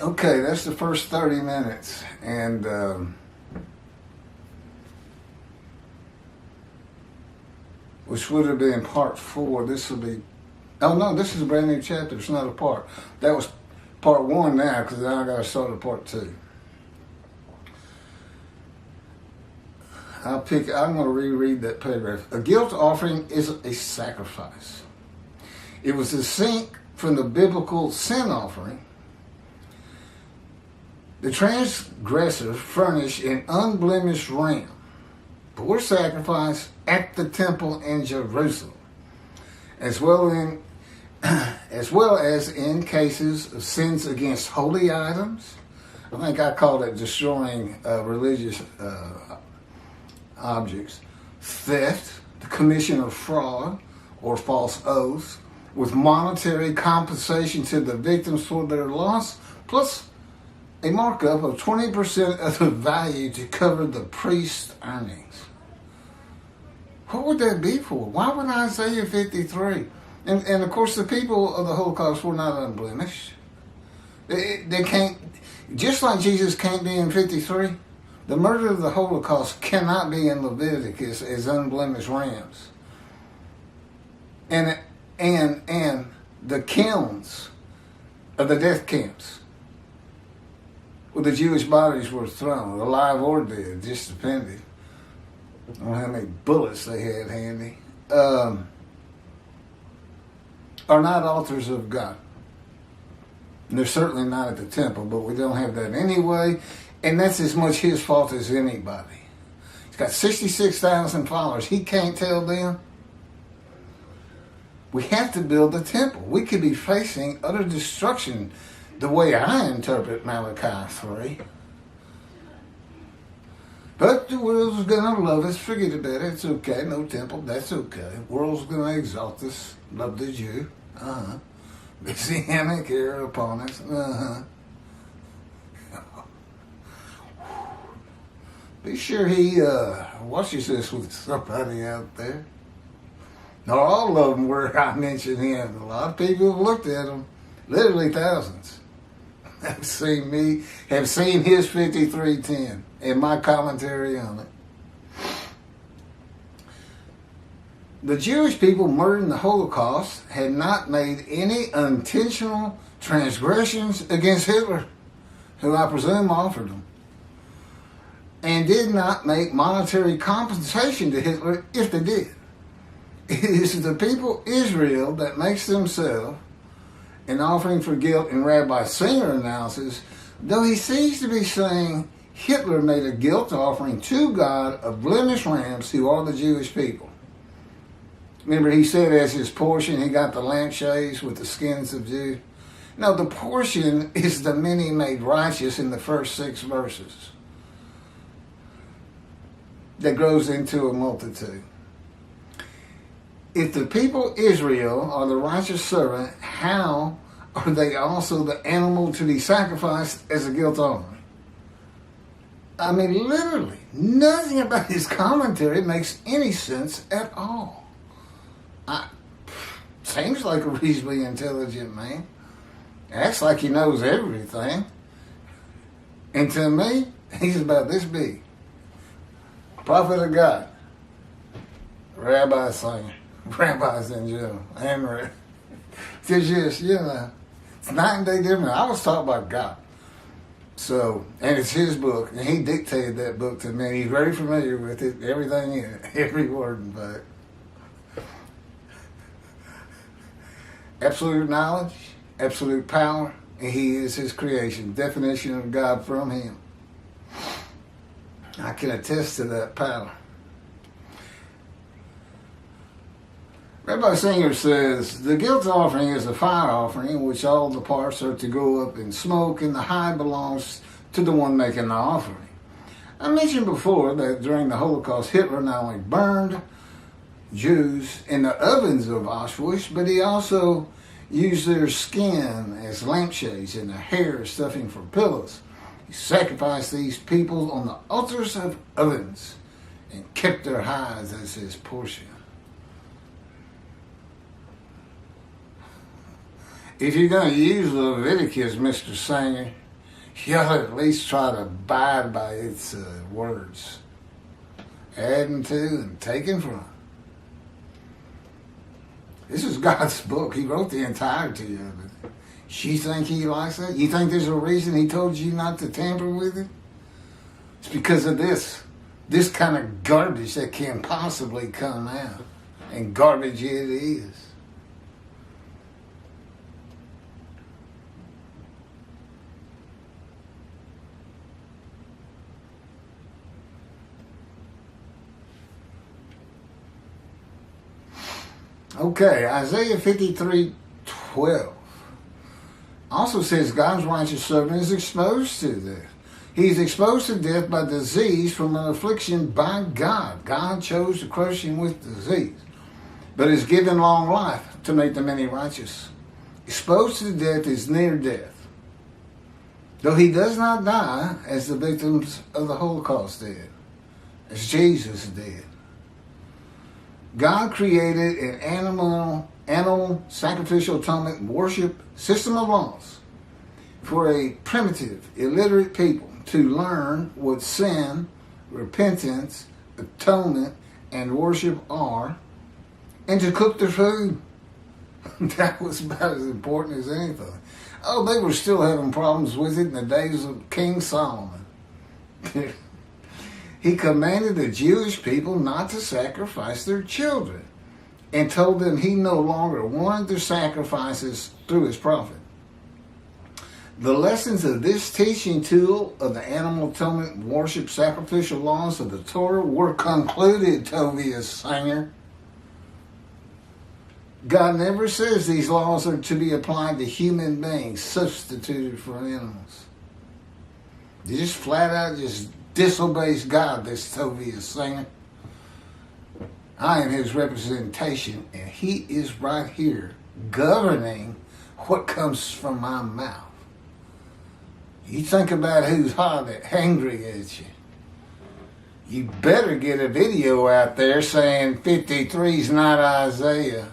Okay, that's the first 30 minutes. And which would have been part 4. This will be, oh no, this is a brand new chapter. It's not a part. That was part 1 now, because now I got to start at part 2. I'm going to reread that paragraph. A guilt offering is a sacrifice. It was distinct from the biblical sin offering. The transgressor furnished an unblemished ram for sacrifice at the temple in Jerusalem, as well as in cases of sins against holy items. I think I called it destroying religious objects, theft, the commission of fraud or false oaths, with monetary compensation to the victims for their loss, plus a markup of 20% of the value to cover the priest's earnings. What would that be for? Why would Isaiah 53? And of course, the people of the Holocaust were not unblemished. They can't, just like Jesus can't be in 53, the murder of the Holocaust cannot be in Leviticus as unblemished rams. And the kilns of the death camps where the Jewish bodies were thrown, alive or dead, just depending on how many bullets they had handy, are not altars of God. And they're certainly not at the temple, but we don't have that anyway. And that's as much his fault as anybody. He's got 66,000 followers. He can't tell them. We have to build the temple. We could be facing utter destruction the way I interpret Malachi 3. But the world's going to love us. Forget about it. It's okay. No temple. That's okay. The world's going to exalt us. Love the Jew. Messianic era upon us. Be sure he watches this with somebody out there. Not all of them where I mentioned him. A lot of people have looked at him. Literally thousands have seen his 53:10 and my commentary on it. The Jewish people murdered in the Holocaust had not made any intentional transgressions against Hitler, who I presume offered them, and did not make monetary compensation to Hitler if they did. It is the people Israel that makes themselves an offering for guilt in Rabbi Singer analysis, though he seems to be saying Hitler made a guilt offering to God of blemished rams who are the Jewish people. Remember, he said as his portion, he got the lampshades with the skins of Jews. No, the portion is the many made righteous in the first 6 verses that grows into a multitude. If the people Israel are the righteous servant, how are they also the animal to be sacrificed as a guilt offering? I mean, literally, nothing about his commentary makes any sense at all. Seems like a reasonably intelligent man. Acts like he knows everything. And to me, he's about this big. Prophet of God. Rabbi Singer. Rabbis in general. And it's just, it's night and day different. I was taught by God. So, and it's his book. And he dictated that book to me. He's very familiar with it. Everything in it. Every word, in fact. Absolute knowledge, absolute power, and he is his creation. Definition of God from him. I can attest to that power. Rabbi Singer says, the guilt offering is a fire offering in which all the parts are to go up in smoke, and the hide belongs to the one making the offering. I mentioned before that during the Holocaust, Hitler not only burned Jews in the ovens of Auschwitz, but he also used their skin as lampshades and their hair as stuffing for pillows. He sacrificed these people on the altars of ovens and kept their hides as his portion. If you're going to use Leviticus, Mr. Singer, you ought to at least try to abide by its words. Adding to and taking from. This is God's book. He wrote the entirety of it. You think he likes that? You think there's a reason he told you not to tamper with it? It's because of this kind of garbage that can possibly come out. And garbage it is. Okay, Isaiah 53:12 also says God's righteous servant is exposed to death. He's exposed to death by disease from an affliction by God. God chose to crush him with disease, but is given long life to make the many righteous. Exposed to death is near death, though he does not die as the victims of the Holocaust did, as Jesus did. God created an animal sacrificial atonement worship system of laws for a primitive, illiterate people to learn what sin, repentance, atonement, and worship are, and to cook their food. That was about as important as anything. Oh, they were still having problems with it in the days of King Solomon. He commanded the Jewish people not to sacrifice their children and told them he no longer wanted their sacrifices through his prophet. The lessons of this teaching tool of the animal atonement worship sacrificial laws of the Torah were concluded, Tovia Singer. God never says these laws are to be applied to human beings substituted for animals. They just flat out just disobeys God, this Tovia Singer. I am his representation, and he is right here governing what comes from my mouth. You think about who's hot and angry at you. You better get a video out there saying 53 is not Isaiah,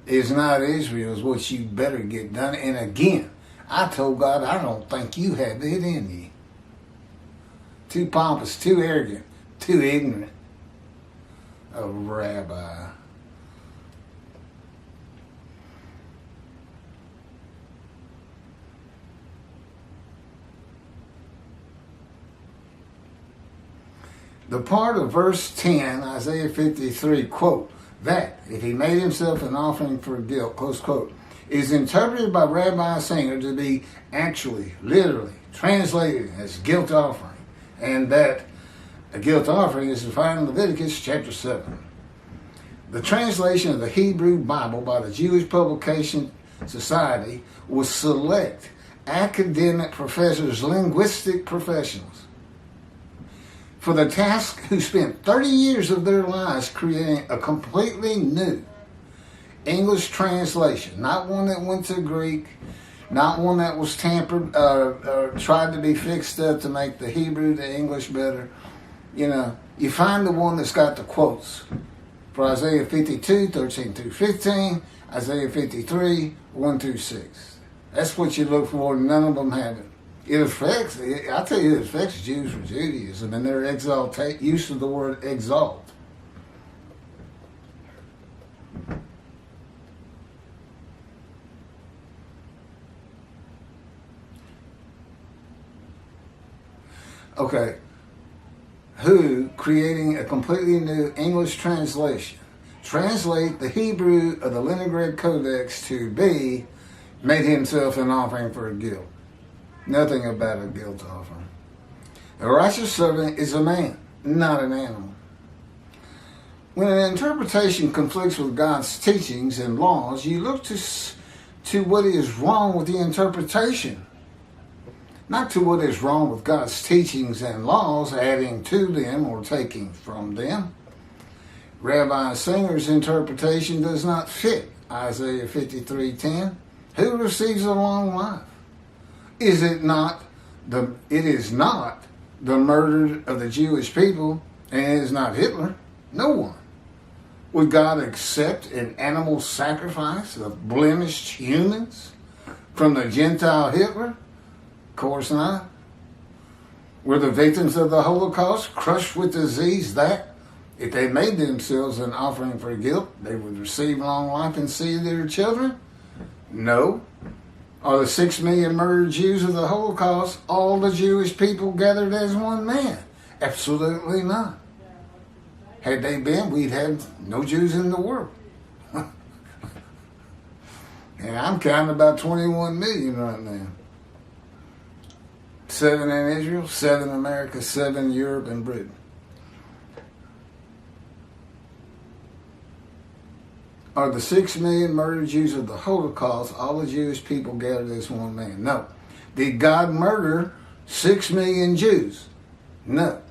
is not Israel, is what you better get done. And again, I told God, I don't think you have it in you. Too pompous, too arrogant, too ignorant. A rabbi. The part of verse 10, Isaiah 53, quote, that, if he made himself an offering for guilt, close quote, is interpreted by Rabbi Singer to be actually, literally, translated as guilt offering. And that a guilt offering is defined in Leviticus chapter 7. The translation of the Hebrew Bible by the Jewish Publication Society was select academic professors, linguistic professionals, for the task who spent 30 years of their lives creating a completely new English translation, not one that went to Greek, not one that was tampered, tried to be fixed up to make the Hebrew to English better. You know, you find the one that's got the quotes for Isaiah 52, 13 through 15, Isaiah 53, 1 through 6. That's what you look for. None of them have it. It affects, I tell you, it affects Jews from Judaism and their use of the word exalt. Okay, who, creating a completely new English translation, translate the Hebrew of the Leningrad Codex to be, made himself an offering for guilt. Nothing about a guilt offering. A righteous servant is a man, not an animal. When an interpretation conflicts with God's teachings and laws, you look to what is wrong with the interpretation, not to what is wrong with God's teachings and laws, adding to them or taking from them. Rabbi Singer's interpretation does not fit Isaiah 53:10. Who receives a long life? It is not the murder of the Jewish people, and it is not Hitler. No one. Would God accept an animal sacrifice of blemished humans from the Gentile Hitler? Of course not. Were the victims of the Holocaust crushed with disease that, if they made themselves an offering for guilt, they would receive long life and see their children? No. Are the 6 million murdered Jews of the Holocaust all the Jewish people gathered as one man? Absolutely not. Had they been, we'd have no Jews in the world. And I'm counting about 21 million right now. 7 in Israel, 7 in America, 7 in Europe and Britain. Are the 6 million murdered Jews of the Holocaust all the Jewish people gathered as one man? No. Did God murder 6 million Jews? No.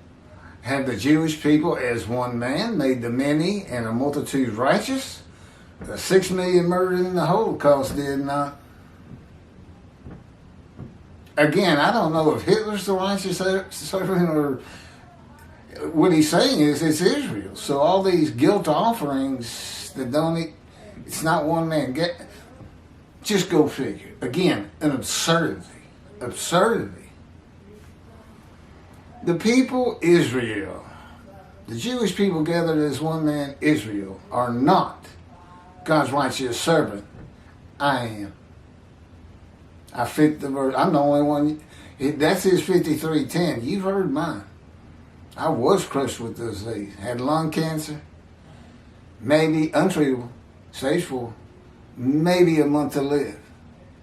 Have the Jewish people as one man made the many and a multitude righteous? The 6 million murdered in the Holocaust did not. Again, I don't know if Hitler's the righteous servant or what he's saying is it's Israel. So all these guilt offerings that don't, it's not one man. Just go figure. Again, an absurdity. Absurdity. The people Israel, the Jewish people gathered as one man Israel, are not God's righteous servant. I am. I fit the verse. I'm the only one. That's his 53:10. You've heard mine. I was crushed with disease. Had lung cancer. Maybe untreatable. Stage 4. Maybe a month to live.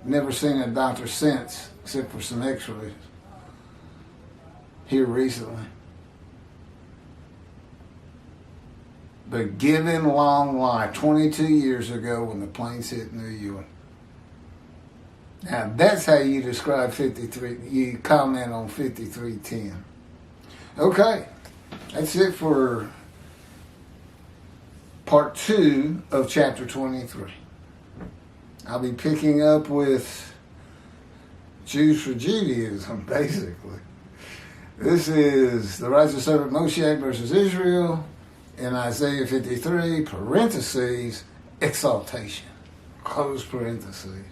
Never seen a doctor since, except for some x-rays. Here recently. But given long life, 22 years ago when the planes hit New York. Now that's how you describe 53, you comment on 53:10. Okay, that's it for part 2 of chapter 23. I'll be picking up with Jews for Judaism, basically. This is the righteous servant Moshe versus Israel in Isaiah 53, parentheses, exaltation, close parentheses.